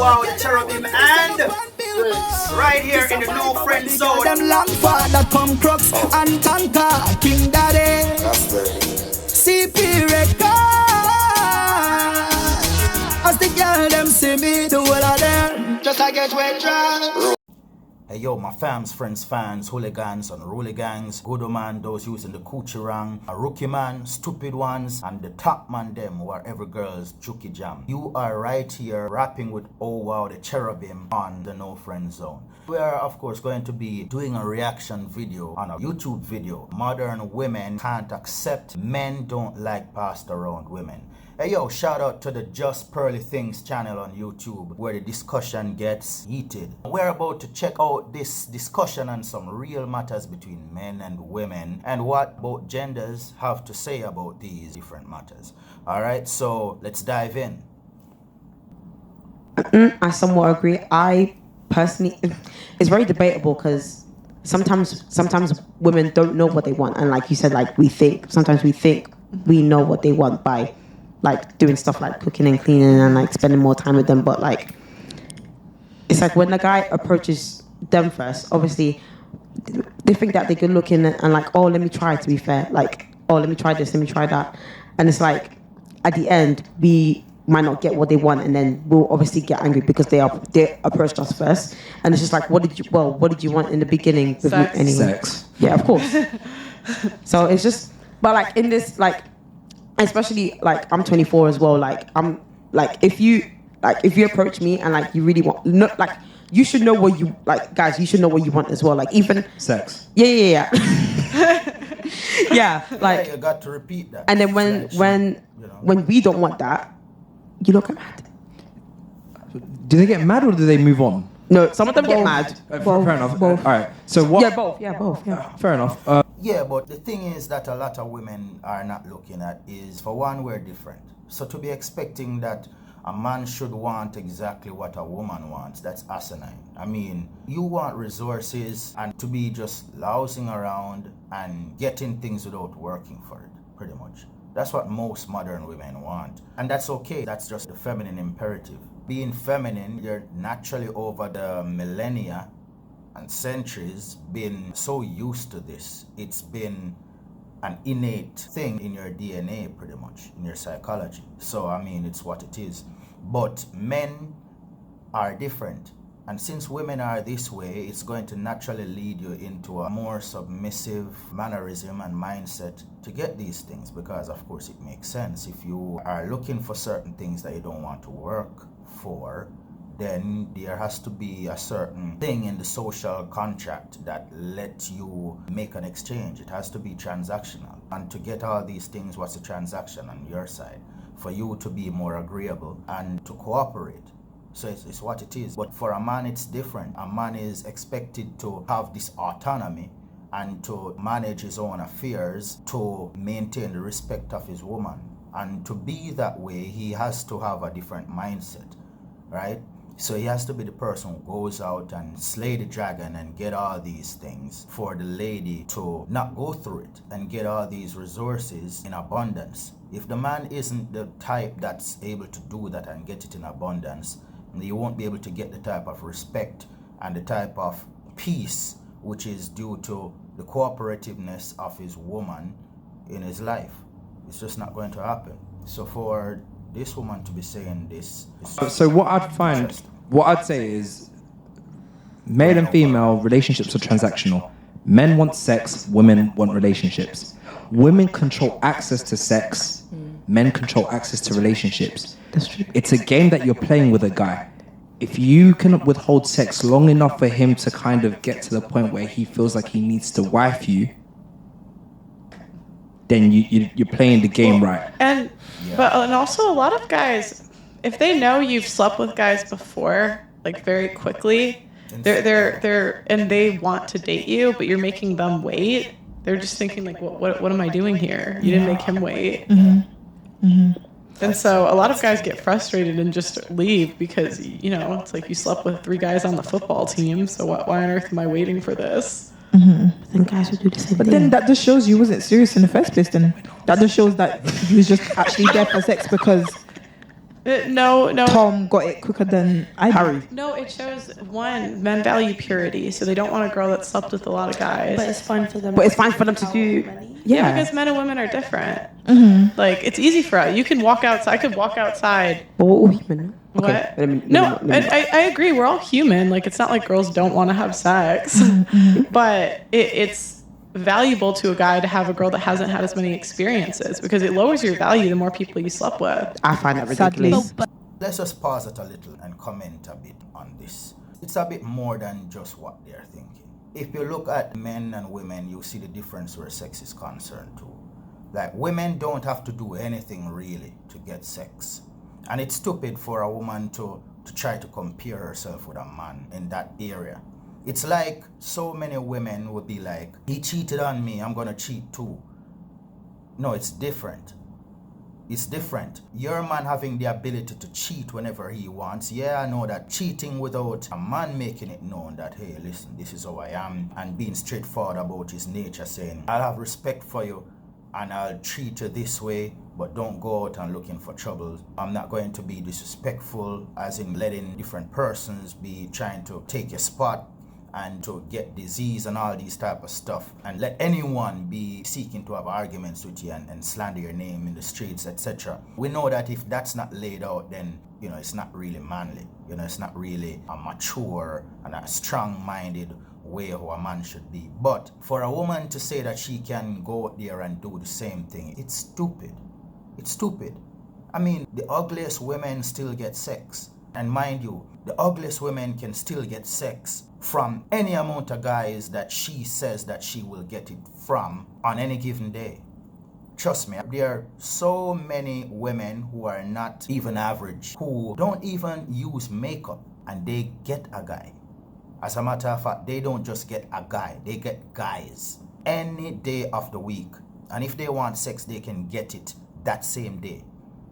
wow, the cherubim and right here in the no friend zone. Them long father come crooks and tanker King Daddy. CP record. As the girl them see me, the whole of them just I get wet dry. Hey yo, my fams, friends, fans, hooligans, unruly gangs, good man, those using the coochie rang, a rookie man, stupid ones, and the top man them who are every girl's juki jam. You are right here rapping with Oh Wow the Cherubim on the No Friend Zone. We are of course going to be doing a reaction video on a YouTube video. Modern women can't accept men don't like passed around women. Hey yo, shout out to the JustPearlyThings channel on YouTube where the discussion gets heated. We're about to check out this discussion on some real matters between men and women and what both genders have to say about these different matters. Alright, so let's dive in. I somewhat agree. I personally, it's very debatable because sometimes women don't know what they want, and like you said, like sometimes we think we know what they want by like doing stuff like cooking and cleaning and like spending more time with them. But like, it's like when the guy approaches them first, obviously they think that they could look in and like, oh, let me try, to be fair, like, oh, let me try this, let me try that. And it's like, at the end, we might not get what they want, and then we'll obviously get angry because they approached us first. And it's just like, what did you want in the beginning with me anyway? Sex. Yeah, of course. So it's just, but like in this, like, especially like I'm 24 as well, like I'm like, if you approach me and like you really want, no, like you should know what you like, guys, you should know what you want as well, like even sex. Yeah. Yeah, like you got to repeat that. and then when we don't want that, you look mad. Do they get mad or do they move on? No, some of them get mad. Fair enough. Both. All right. So what? Yeah, both. Fair enough. Yeah, but the thing is that a lot of women are not looking at is, for one, we're different. So to be expecting that a man should want exactly what a woman wants, that's asinine. I mean, you want resources and to be just lousing around and getting things without working for it, pretty much. That's what most modern women want. And that's okay. That's just the feminine imperative. Being feminine, you're naturally over the millennia and centuries been so used to this. It's been an innate thing in your DNA, pretty much, in your psychology. So, I mean, it's what it is. But men are different. And since women are this way, it's going to naturally lead you into a more submissive mannerism and mindset to get these things, because of course it makes sense. If you are looking for certain things that you don't want to work for, then there has to be a certain thing in the social contract that lets you make an exchange. It has to be transactional. And to get all these things, what's the transaction on your side? For you to be more agreeable and to cooperate. So it's what it is. But for a man, it's different. A man is expected to have this autonomy and to manage his own affairs, to maintain the respect of his woman. And to be that way, he has to have a different mindset, right? So he has to be the person who goes out and slay the dragon and get all these things for the lady to not go through it and get all these resources in abundance. If the man isn't the type that's able to do that and get it in abundance, you won't be able to get the type of respect and the type of peace which is due to the cooperativeness of his woman in his life. It's just not going to happen. So for this woman to be saying this is so what I'd say is male and female relationships are transactional. Men want sex, women want relationships. Women control access to sex, men control access to relationships. That's true. It's a game that you're playing with a guy. If you can withhold sex long enough for him to kind of get to the point where he feels like he needs to wife you, then you're playing the game right. And also a lot of guys, if they know you've slept with guys before, like very quickly, they're and they want to date you, but you're making them wait. They're just thinking like, what am I doing here? You didn't make him wait. And so a lot of guys get frustrated and just leave because, you know, it's like you slept with 3 guys on the football team, so why on earth am I waiting for this? But then guys would do the same But thing. then that just shows you wasn't serious in the first place then. That just shows that you was just actually there for sex because No. Tom got it quicker than I did. Harry. No, it shows one, men value purity, so they don't want a girl that slept with a lot of guys. But it's fine for them. But it's fine for them to do. Yeah, because men and women are different. Mm-hmm. Like, it's easy for us. You can walk outside. I could walk outside. But we're all human. What? Okay, No, I agree. We're all human. Like, it's not like girls don't want to have sex. But it's valuable to a guy to have a girl that hasn't had as many experiences because it lowers your value the more people you slept with. I find that Sadly. ridiculous. Let's just pause it a little and comment a bit on this. It's a bit more than just what they're thinking. If you look at men and women, you see the difference where sex is concerned too. Like, women don't have to do anything really to get sex. And it's stupid for a woman to try to compare herself with a man in that area. It's like so many women would be like, he cheated on me, I'm gonna cheat too. No, it's different. It's different. Your man having the ability to cheat whenever he wants. Yeah, I know that. Cheating without a man making it known that, hey, listen, this is how I am, and being straightforward about his nature, saying, I'll have respect for you and I'll treat you this way, but don't go out and looking for trouble. I'm not going to be disrespectful, as in letting different persons be trying to take your spot and to get disease and all these type of stuff, and let anyone be seeking to have arguments with you and slander your name in the streets, etc. We know that if that's not laid out, then it's not really manly. It's not really a mature and a strong-minded way how a man should be. But for a woman to say that she can go out there and do the same thing, it's stupid. It's stupid. I mean, the ugliest women still get sex. And mind you, the ugliest women can still get sex from any amount of guys that she says that she will get it from on any given day. Trust me, there are so many women who are not even average, who don't even use makeup, and they get a guy. As a matter of fact, they don't just get a guy, they get guys any day of the week. And if they want sex, they can get it that same day.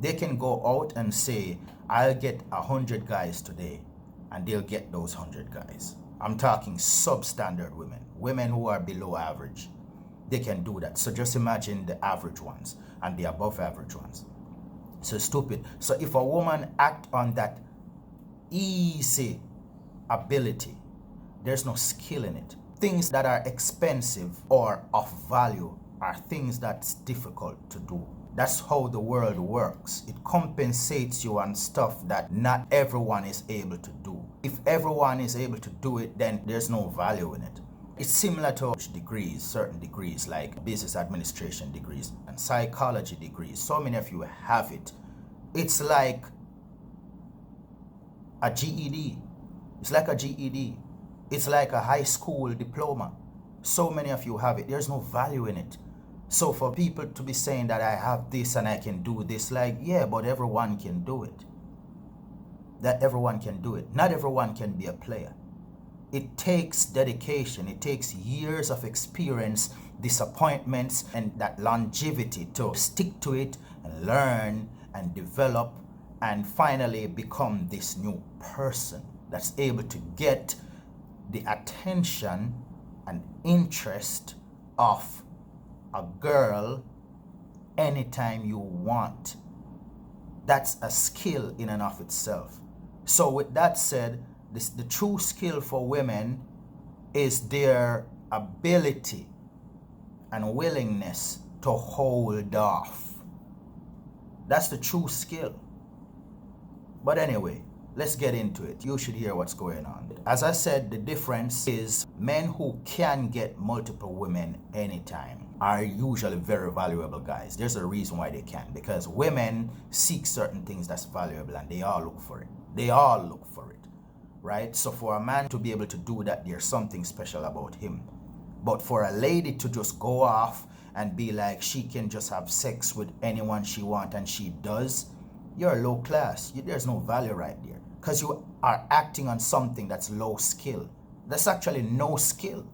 They can go out and say, I'll get 100 guys today, and they'll get those 100 guys. I'm talking substandard women, women who are below average. They can do that. So just imagine the average ones and the above average ones. So stupid. So if a woman act on that easy ability, there's no skill in it. Things that are expensive or of value are things that's difficult to do. That's how the world works. It compensates you on stuff that not everyone is able to do. If everyone is able to do it, then there's no value in it. It's similar to degrees, certain degrees like business administration degrees and psychology degrees. So many of you have it. It's like a GED. It's like a GED. It's like a high school diploma. So many of you have it. There's no value in it. So for people to be saying that I have this and I can do this, like, yeah, but everyone can do it. That everyone can do it. Not everyone can be a player. It takes dedication. It takes years of experience, disappointments, and that longevity to stick to it and learn and develop and finally become this new person that's able to get the attention and interest of a girl anytime you want. That's a skill in and of itself. So with that said, the true skill for women is their ability and willingness to hold off. That's the true skill. But anyway, let's get into it. You should hear what's going on. As I said, the difference is men who can get multiple women anytime are usually very valuable guys. There's a reason why they can, because women seek certain things that's valuable and they all look for it. They all look for it, right? So for a man to be able to do that, there's something special about him. But for a lady to just go off and be like she can just have sex with anyone she wants and she does, you're low class. There's no value right there, because you are acting on something that's low skill. That's actually no skill,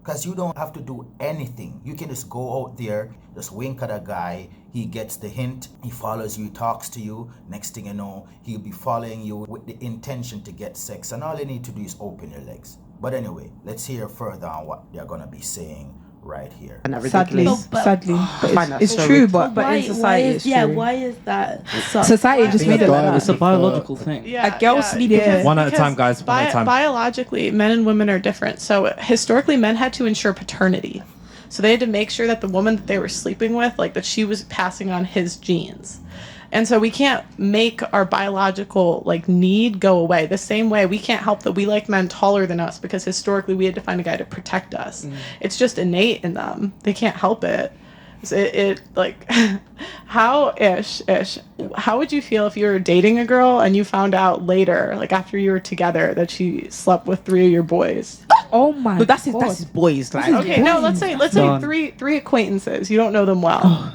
because you don't have to do anything. You can just go out there, just wink at a guy, he gets the hint, he follows you, he talks to you. Next thing you know, he'll be following you with the intention to get sex, and all you need to do is open your legs. But anyway, let's hear further on what they're gonna be saying right here. And that Sadly, ridiculous. sadly, but find that it's so true. ridiculous. But in society, it's true. why is that? Society just made it like It's that. a biological thing. Yeah, A girl yeah, sleeping because- One at a because time, guys. One at a time. Biologically, men and women are different. So historically, men had to ensure paternity. So they had to make sure that the woman that they were sleeping with, like that she was passing on his genes. And so we can't make our biological like need go away. The same way we can't help that we like men taller than us because historically we had to find a guy to protect us. It's just innate in them. They can't help it. So it like how would you feel if you were dating a girl and you found out later, like after you were together, that she slept with 3 of your boys? Oh my! But that's his God. boys. Like, Okay, no, let's say Done. three acquaintances. You don't know them well.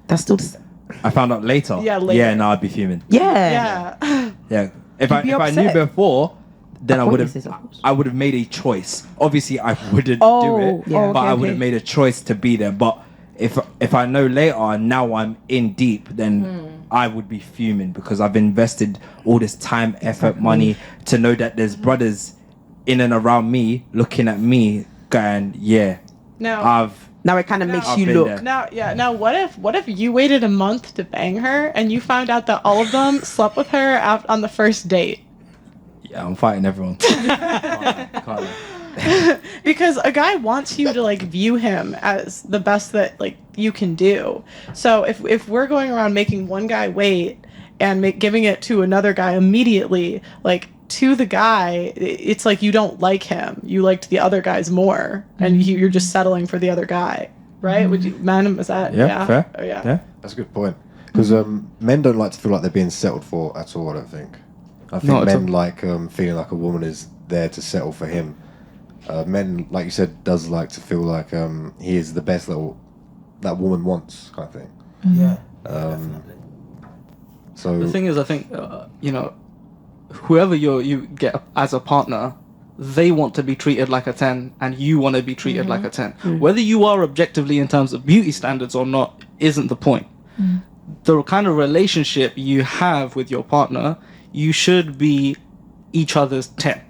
that's still. The, I found out later. Yeah, later. Yeah, no, I'd be fuming. yeah. Yeah. Yeah. If You'd be I knew upset. before, then Acquaintances, of course. I would have made a choice. Obviously, I wouldn't Oh, do it, yeah. but Okay, I would okay. have made a choice to be there. But if I know later, now I'm in deep, then I would be fuming because I've invested all this time, effort, money to know that there's brothers in and around me looking at me going, yeah, Now, Now it kind of makes I've you been look. there. now, what if you waited a month to bang her and you found out that all of them slept with her on the first date? yeah, I'm fighting everyone. Can't Because a guy wants you to like view him as the best that like you can do. So if we're going around making one guy wait and giving it to another guy immediately, like to the guy, it's like you don't like him. You liked the other guys more, and you're just settling for the other guy, right? Would you, man? Is that Yeah, fair. Oh, yeah. Yeah. That's a good point. Because men don't like to feel like they're being settled for at all, I don't think. I think Not at men like feeling like a woman is there to settle for him. Men, like you said, does like to feel like he is the best that woman wants, kind of thing. Yeah, definitely. So The thing is, I think, whoever you get as a partner, they want to be treated like a 10 and you want to be treated like a 10. Whether you are objectively in terms of beauty standards or not isn't the point. The kind of relationship you have with your partner, you should be each other's 10.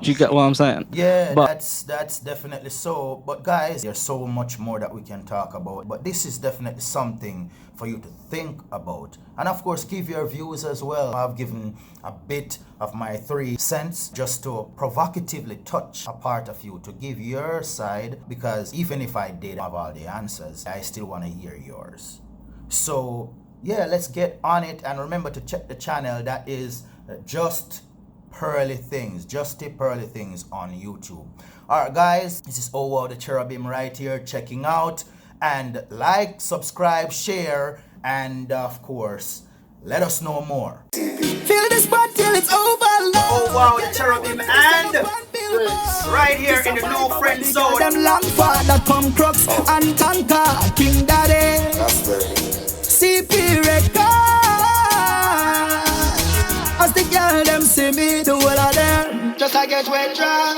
Do you get what I'm saying? Yeah, But that's definitely so. But guys, there's so much more that we can talk about. But this is definitely something for you to think about. And of course, give your views as well. I've given a bit of my 3 cents just to provocatively touch a part of you, to give your side, because even if I did have all the answers, I still want to hear yours. So yeah, let's get on it. And remember to check the channel. That is JustPearlyThings on YouTube. Alright guys, this is Owo the Cherubim right here checking out. And like, subscribe, share, and of course, let us know more. Feel this spot till it's over. Oh wow, the Cherubim and right here in the No Friend Zone. Them long father come crooks and conquer King Daddy. CP record. As the girl them see me, the whole of them just I get wet dry.